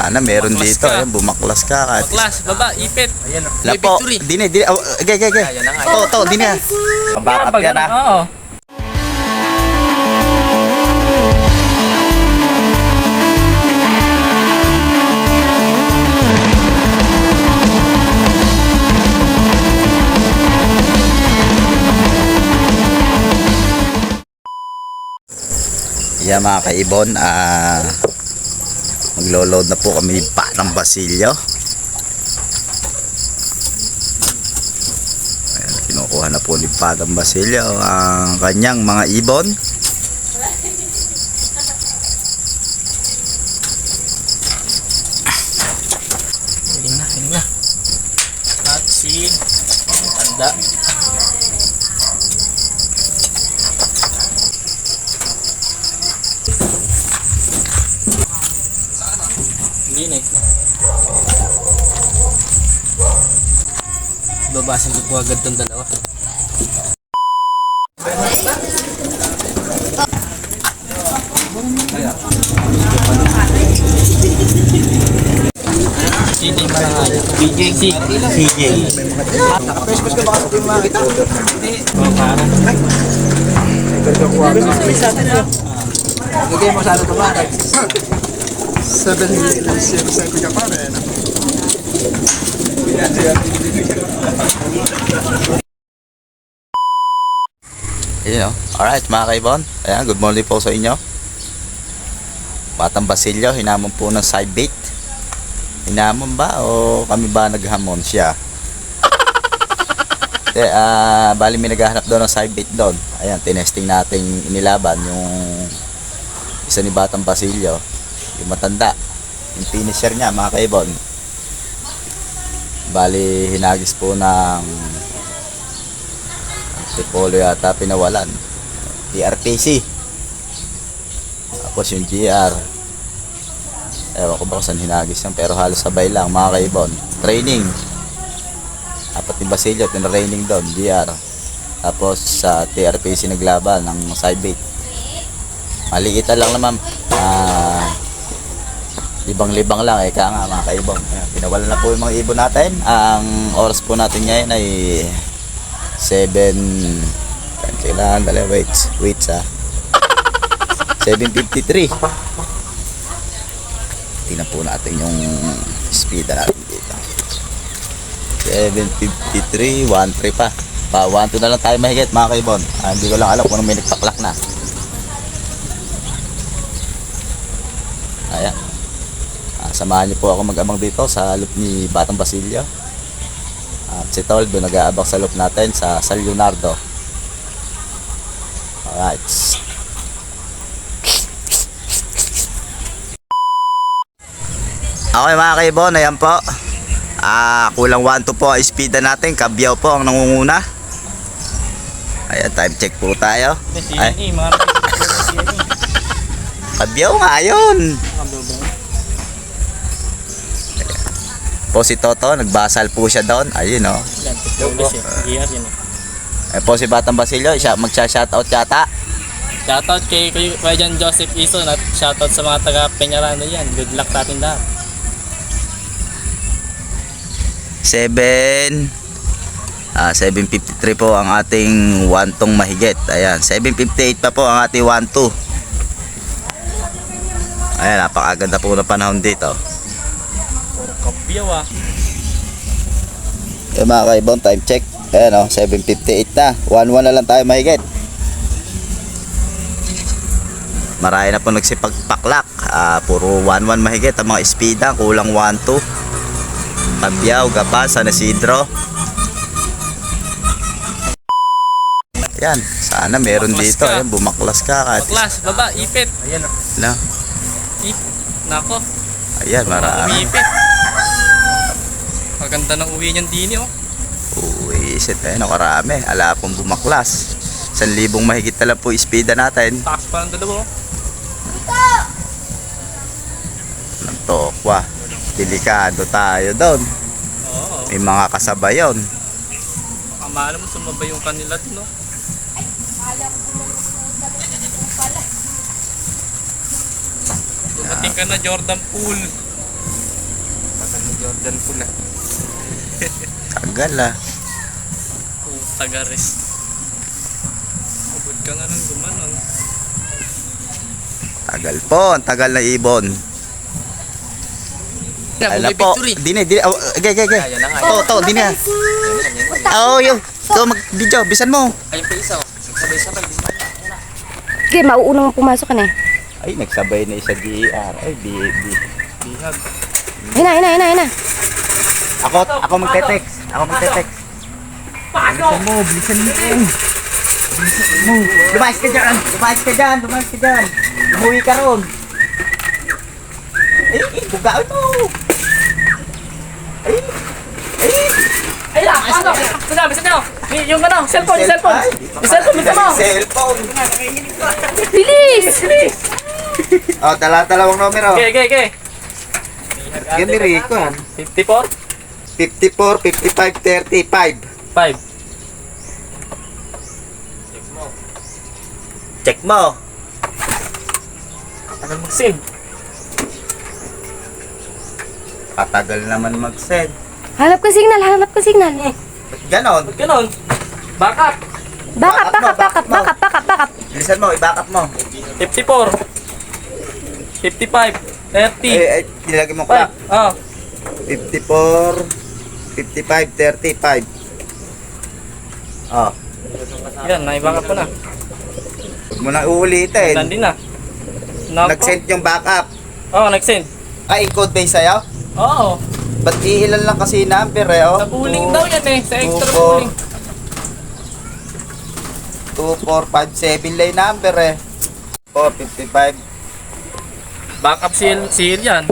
sana meron dito. Ayan, bumaklas ka. Bumaklas, baba, ipit. Ayan. Lapo, dine. Gay. To, dine. Back up yan ah. Oo. Yeah, mga kaibon, maglo-load na po kami pa ng Basilio. Ayan, kinukuha na po ni Patang Basilio ang kanyang mga ibon. Piling na. At si tanda. Hindi na babasin ko po agad itong dalawa. CJ pa lang nga. CJ. Nakapespas ka baka sabihin mga kita? Hindi. Lagay mo sa ano tumakay. 7 ka pa rin. Ayan o. Alright mga kaibon. Ayan, good morning po sa inyo. Patang Basilio, hinamon po ng side bait. Hinamon ba o kami ba naghamon siya? Bali may naghahanap doon ng side bait doon. Ayan, tinesting natin inilaban yung isa ni Batang Basilio, yung matanda, yung finisher niya mga kaibon. Bali hinagis po ng antipolo yata pinawalan, TRPC, tapos yung GR, ewan ko ba kung saan hinagis yan, pero halos sabay lang mga kaibon. Training, apat ni Basilio tinraining doon, GR, tapos sa TRPC naglaban ng side bait. Maliit lang naman, libang-libang lang eh, kaya nga mga kaibon. Pinawalan na po yung mga ibon natin. Ang oras po natin ngayon ay 7, kailangan dali, wait 7:53. Tingnan po natin yung speed natin dito. 7:53, 1-3 pa 1-2 na lang tayo mahigit mga kaibon. Hindi ko lang alam kung anong may nagpaklak na. Ayan, samahan niyo po ako mag-abang dito sa loop ni Batang Basilio. At si Toldo nag-aabang sa loop natin sa San Leonardo. Alright. Okay mga kaibon, ayan po. Kulang 1-2 po ang speed natin. Kabyaw po ang nangunguna. Ayan, time check po tayo. Ay. Kabyaw nga yun. Po si Toto, nagbasal po siya doon. Ayun o. Po si Batang Basilio, magsha-shoutout yata. Shoutout kay Jan Joseph Ison at shoutout sa mga taga Peñarano yan. Good luck natin lahat. 7:53 po ang ating 1-tong mahigit. Ayan, 7:58 pa po ang ating 1-2. Ayan, napakaganda po na panahon dito. Kabyaw Yung mga kaibon, time check. Ayan o, 7:58 na. 1-1 na lang tayo mahigit. Marami na po nagsipagpaklak. Puro 1-1 mahigit ang mga speedang. Kulang 1-2. Kabyaw, Gapan, San Isidro. Ayan, sana meron dito. Ayan, bumaklas ka. Bumaklas, baba, ipit. Ayan o. Na. Nako. Ayan, marami. Ipit. Maganda ng uwi niyan din oh. Isit, ayan, karami. Ala pong bumaklas. 1,000 mahigit na lang po speed natin. Tax pa ng dalawa. Ng tokwa. Delikado tayo doon. Oo. May mga kasabay yun. Kamala mo sumabay yung kanila dun, no? Dumating ka na, Jordan Poole. Jordan pula. Tagal ah. Tagares. Ubod ka nga nang gumanon. Tagal po, ang tagal na ibon. Alam po, dine. Oh, okay. Ayan na nga. To, dine. Oh, yo. Ito, mag-video, bisan mo. Ayun pa isa. Sabay-sabay. Okay, mauunang pumasok ka na. Ay, nagsabay na isa GR. Ay, Bihag. Ayun na. Ako magte-text. Bilisan mo. Lumayas ka dyan. Umuwi ka ron. Ay, bugaw ito. Ay lang! Ano? Bisa nyo! Yung ano, cellphone! Yung cellphone, bisa mo! Cellphone. Bilis! Oh, dalawang numero. Okay. Yan ni Rico, 54? 54, 55, 35. 5. Check mo. Tagal mag-save. Katagal naman mag-send. Hanap ka signal. Ganon. Ba't ganun? Backup! Backup. Bilisan mo, i-backup mo. 54. 55. 30. Ay, nilagay mo 5. clock. Oh. 54, 55, 35. Oh, Yan, naibackup ko na. huwag mo na uulitin. Nandun na. Nako. Nag-send yung backup. Oo, nag-send. Ay, code base sa'yo? Oo. Ba't iilan lang kasi yung number eh, oh? Sa pooling daw yan eh. Sa extra 2, pooling. 2457 lang yung number eh. 455. Backup seal yan.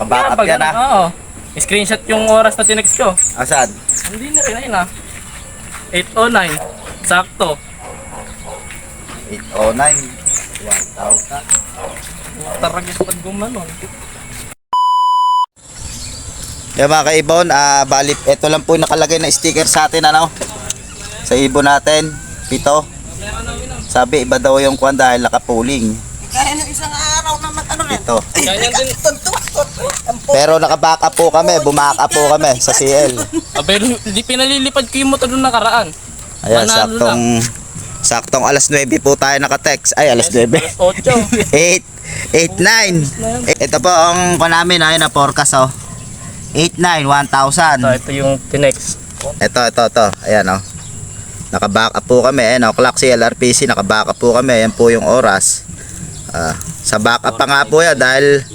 Pabackup yan ah. Oo. Screenshot yung oras na tinext ko. Asan? Hindi na rin ayun ah. 8:09. Sakto. 809. 1,000. Taragis pag gumanon. Yung mga kaibon, bali, ito lang po yung nakalagay na sticker sa atin, ano? Sa ibon natin, 7. Sabi, iba daw yung kwan dahil nakapuling. Kaya nung isang araw naman ano rin. Ito. Ganyan din. Pero naka-backup po kami, bumaka po kami sa CL. Pero hindi pinalilipad ko yung motor nung nakaraan. Ayan, Manalo saktong alas 9 po tayo naka-text. Ay, alas 9. 8. 9. Ito po ang kwan namin, ayun na forecast, oh. 89, 1,000. Ito yung tinext. Ito. Ayan, oh. Naka-backup po kami. Ayan, oh. Clock CLRPC, naka-backup po kami. Ayan po yung oras. Sa backup pa nga po yan dahil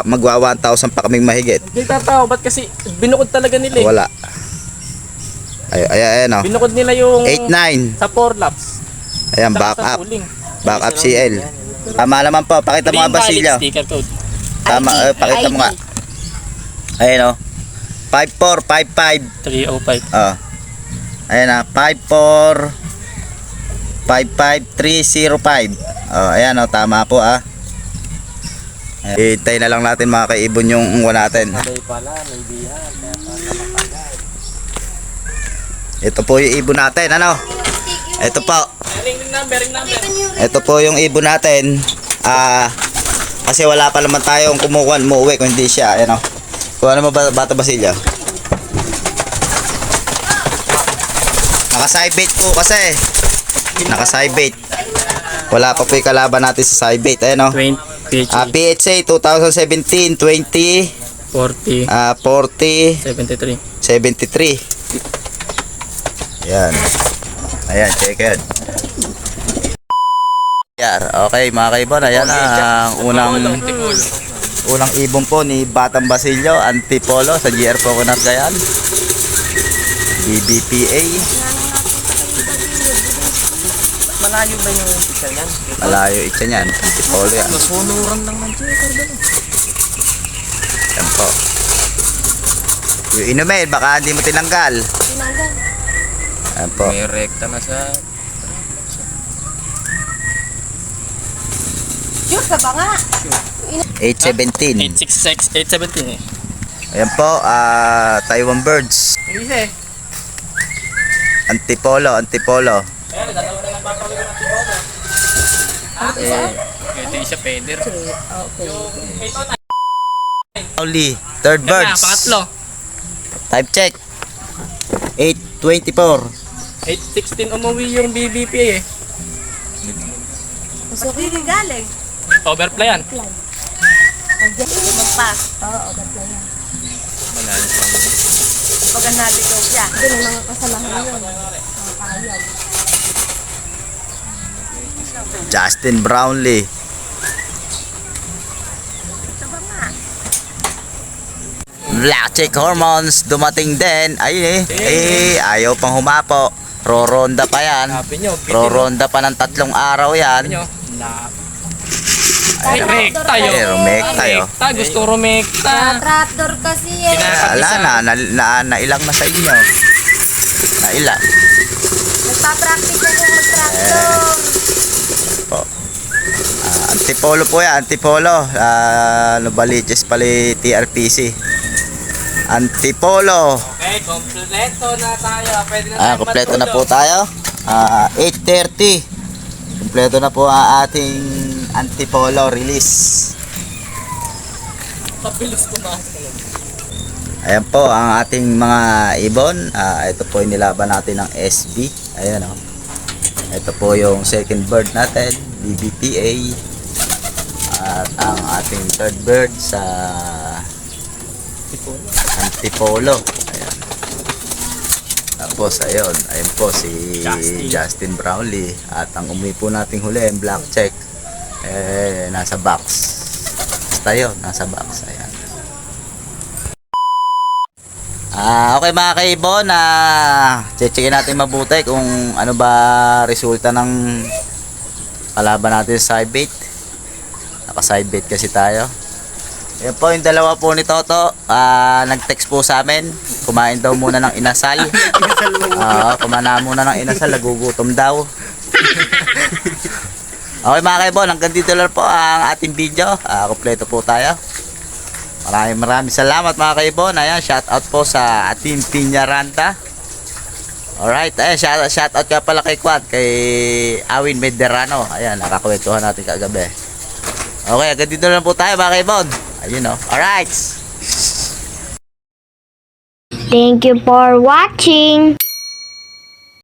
magwa 1,000 pa kaming mahigit. Hindi tatawa, ba't kasi binukod talaga nila eh. Wala. Ayan, oh. Binukod nila yung 89. sa 4 laps. Ayan, Saka sa backup. pooling. Backup CL. Tama naman po. Pakita mo nga, Basilio. Sticker code. Tama, pakita mo nga. Ayan, oh. 5455. 305. Ayan na, 54 55305. Ayan, oh, tama po ah. Hintay na lang natin mga kaibon yung ungwa natin. Ito po yung ibon natin, ano? Ito po. Ring number. Ito po yung ibon natin. Kasi wala pa naman tayong kumukuha, umuwi kung hindi siya. Ayan, oh. Kuha naman Bata Basilio. Naka-sidebait po kasi. Naka-sidebait. Wala pa po yung kalaban natin sa sidebait. Ayan, oh. 20. PHA 2017 20 40. 40 73. 73. Ayan. Ayan, check it. Okay mga kaibon, ayan ang unang ibon po ni Batang Basilio, Antipolo sa GR Coconut Gayan. BBPA. Malayo ba yung isa yan? Malayo itsa niyan, Antipolo yan. Masunuran lang ng checker doon. Yan po. Yung inumin, baka hindi mo tinanggal. Yan po. May rekta na sa... Diyos ka ba nga? 817. 866, 817 eh. Ayan po, Taiwan Birds. Hindi siya eh. Antipolo. Ito yung siya peder. Only, third Yan na, birds. pangatlo. Type check. 824. 8:16 umuwi yung BBP eh. Hindi galing. Overplay yan. Magpas. Oo, overplay yan. Pag naligaw siya. Doon ang mga kasamahan yun. Justin Brownlee. Black Chick Hormones dumating din. Ayun ayaw pang humapo. Roronda pa yan. Sabi nyo, Roronda pa ng 3 araw yan. nyo. Rumekta yun. Rumekta yun. Rumekta, gusto rumekta. Tractor kasi eh. Wala nailang na sa inyo. Nailang. Nagpa-practice na yung mag-tractor. Po. Antipolo po yan, Antipolo. Novaliches pala TRPC. Antipolo. Okay, kompleto na tayo. Pwede na tayo Kompleto na po tayo. 8:30. Kompleto na po ang ating Antipolo release. Pabilis kumakas ka lang. Ayan po ang ating mga ibon. Ito po yung nilaban natin ng SB. Ayan o. Ito po yung second bird natin, BBPA. At ang ating third bird sa Antipolo. Ayan. Tapos ayun po si Justin Brownlee. At ang umuwi po nating huli, yung black check, nasa box. Basta yun, nasa box. Ayan. Okay mga kaibon, checkin natin mabuti kung ano ba resulta ng kalaban natin sa side bait. Naka side bait kasi tayo. Yan po yung dalawa po ni Toto, nag-text po sa amin, kumain daw muna ng inasal. Kumain muna ng inasal, nagugutom daw. Okay mga kaibon, hanggang dito lang po ang ating video. Kompleto po tayo. Maraming salamat mga kaibon. Ayan, shout out po sa Team Piñaranta. Alright, ayan, shout out ka pala kay Quad, kay Awin Mederano. Ayan, nakakwentuhan natin kagabi. Okay, hanggang dito lang po tayo mga kaibon. Ayun o. Alright. Thank you for watching.